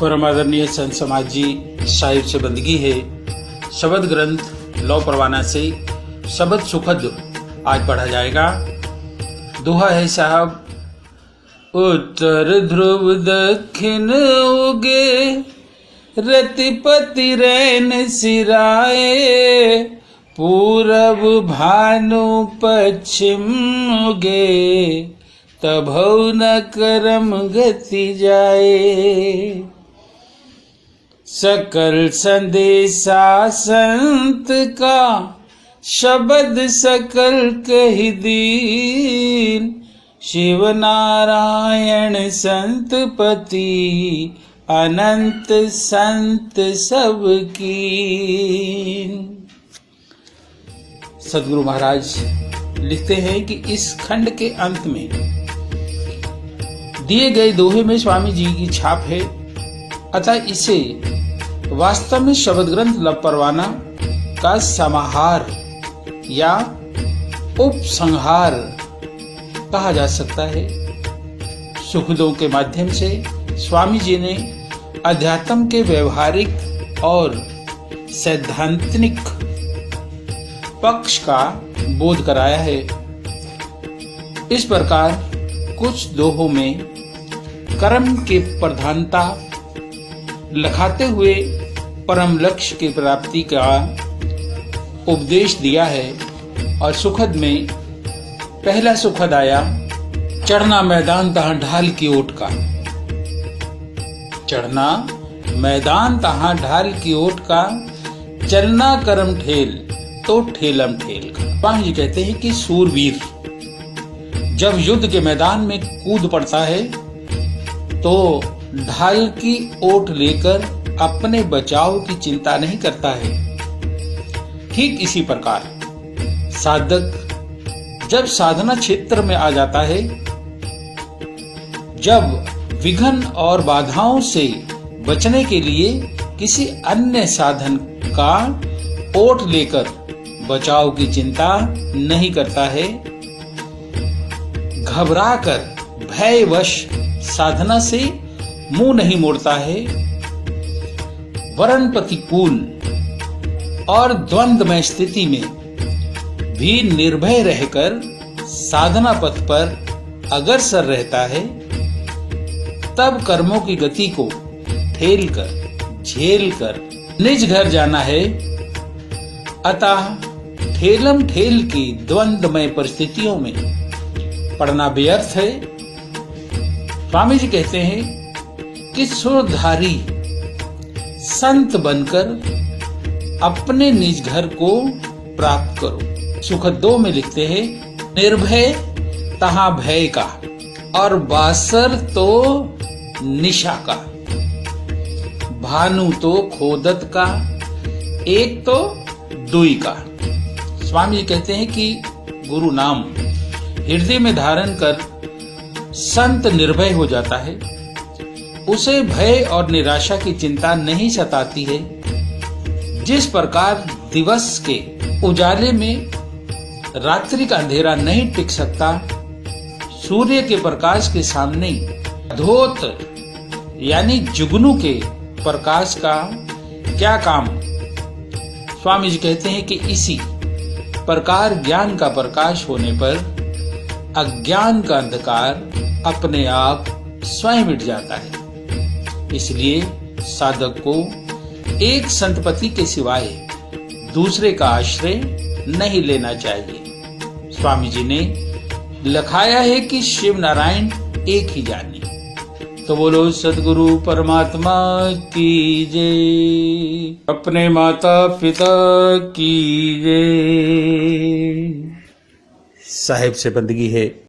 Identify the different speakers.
Speaker 1: परम आदरणीय संत समाज जी साहिब से बंदगी है। शब्द ग्रंथ लौ परवाना से शब्द सुखद आज पढ़ा जाएगा। दोहा है साहब, उत्तर ध्रुव दक्षिण उगे, रतिपति रैन सिराए, पूरब भानु पश्चिम उगे, तभौ न करम गति जाए। सकल संदेशा संत का, शब्द सकल कहि दीन, शिव नारायण संत पति, अनंत संत सब कीन। सदगुरु महाराज लिखते हैं कि इस खंड के अंत में दिए गए दोहे में स्वामी जी की छाप है, अतः इसे वास्तव में शब्द ग्रंथ लव परवाना का समाहार या उपसंहार कहा जा सकता है। सुखदों के माध्यम से स्वामी जी ने अध्यात्म के व्यवहारिक और सैद्धांतिक पक्ष का बोध कराया है। इस प्रकार कुछ दोहों में कर्म के प्रधानता लखाते हुए परम लक्ष्य की प्राप्ति का उपदेश दिया है, और सुखद में पहला सुखद आया, चढ़ना मैदान तहां ढाल की ओट का। चढ़ना मैदान तहां ढाल की ओट का, चलना करम ठेल तो ठेलम ठेल का। स्वामी जी कहते हैं कि सूरवीर जब युद्ध के मैदान में कूद पड़ता है तो ढाल की ओट लेकर अपने बचाव की चिंता नहीं करता है। ठीक इसी प्रकार साधक जब साधना क्षेत्र में आ जाता है, जब विघ्न और बाधाओं से बचने के लिए किसी अन्य साधन का ओट लेकर बचाव की चिंता नहीं करता है, घबराकर भयवश साधना से मुंह नहीं मोड़ता है, वरन प्रतिकूल और द्वंद्वमय स्थिति में भी निर्भय रहकर साधना पथ पर अग्रसर रहता है, तब कर्मों की गति को ठेल कर झेल कर निज घर जाना है। अतः ठेलम ठेल की द्वंद्वमय परिस्थितियों में पड़ना व्यर्थ है। स्वामी जी कहते हैं कि सुरधारी संत बनकर अपने निज घर को प्राप्त करो। सुखद दो में लिखते हैं, निर्भय तहां भय का, और बासर तो निशा का, भानु तो खोदत का, एक तो दुई का। स्वामी जी कहते हैं कि गुरु नाम हृदय में धारण कर संत निर्भय हो जाता है, उसे भय और निराशा की चिंता नहीं सताती है। जिस प्रकार दिवस के उजाले में रात्रि का अंधेरा नहीं टिक सकता, सूर्य के प्रकाश के सामने धोत यानी जुगनू के प्रकाश का क्या काम। स्वामी जी कहते हैं कि इसी प्रकार ज्ञान का प्रकाश होने पर अज्ञान का अंधकार अपने आप स्वयं मिट जाता है। इसलिए साधक को एक संतपति के सिवाय दूसरे का आश्रय नहीं लेना चाहिए। स्वामी जी ने लिखाया है कि शिव नारायण एक ही जाने। तो बोलो सदगुरु परमात्मा की जय, अपने माता पिता की जय। साहिब से बंदगी है।